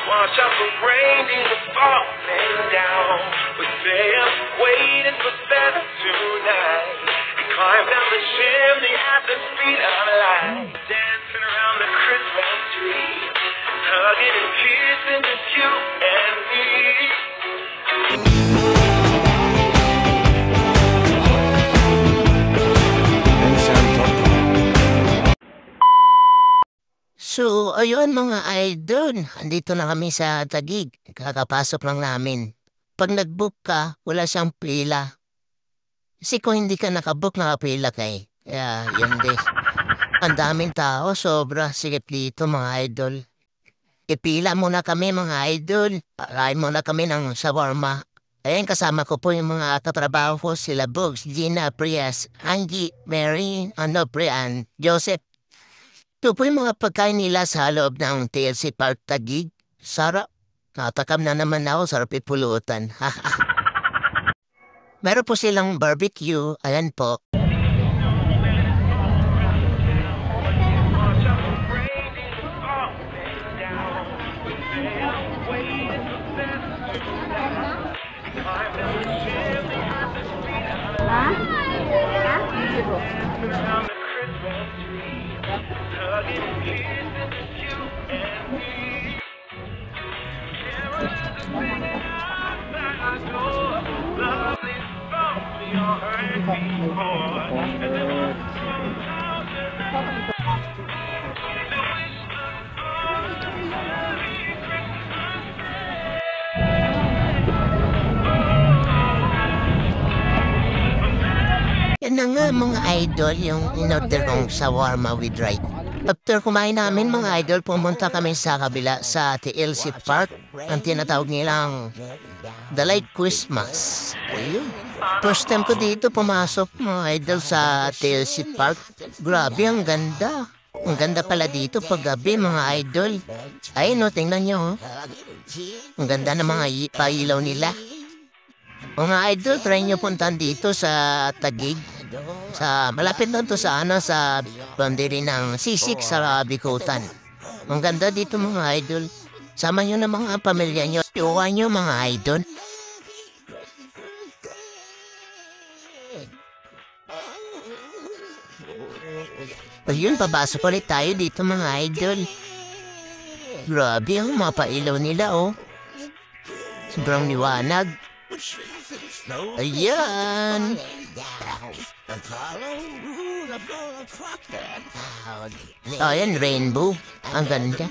Watch out for rain, these falling down. With them waiting for better tonight. Climb down the chimney at the speed of light. Dancing around the Christmas tree. Hugging and kissing just you and me. So, ayun mga idol, andito na kami sa Taguig. Kakapasok lang namin. Pag nag-book ka, wala siyang pila. Kasi kung hindi ka nakabook, nakapila ka eh. Kaya, yun din. Ang daming tao, sobra sigip dito mga idol. Ipila muna kami mga idol. Pakain muna kami ng shawarma. Ayan, kasama ko po yung mga katrabaho ko, sila Bugs, Gina, Prias, Angie, Mary, Brian, Joseph. Ito po yung mga pagkain nila sa loob ng TLC Park Taguig. Sarap. Natakam na naman ako, sarap ipulutan. Meron po silang barbecue. Ayan po. Yan na nga mga idol, yung in-order kong shawarma with rice. After kumain namin mga idol, pumunta kami sa kabila sa TLC Park. Ang tinatawag nilang The Light Christmas. Ayun. First time ko dito pumasok mga idol sa TLC Park. Grabe, ang ganda. Ang ganda pala dito pag gabi mga idol. Ay no, tingnan nyo. Oh. Ang ganda ng mga pailaw nila. Mga idol, try nyo puntan dito sa Taguig. Malapit lang to sa sa boundary ng C6 sa Bikutan. Ang ganda dito mga idol. Sama nyo na mga pamilya nyo. Iuwan nyo mga idol. Ayun, papasok ulit tayo dito mga idol. Grabe ang mga pailaw nila oh. Sobrang liwanag. Ayan. Ayan, rainbow. Ang ganda.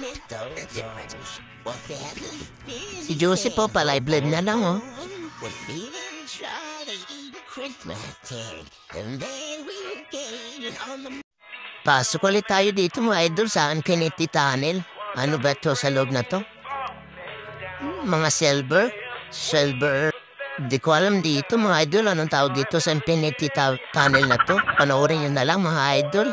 Si Joseph po, pa-live na lang oh. Pasok ulit tayo dito mga idol sa Infinity Tunnel. Ano ba ito sa loob na to? Mga silver. Di ko alam dito mga idol anong tawag dito sa Infinity Tunnel na to. Panoorin nyo na lang mga idol.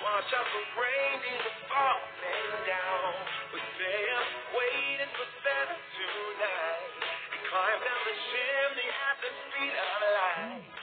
Watch out for rain, these are falling down. With them waiting for better tonight. Climb down the chimney at the speed of light.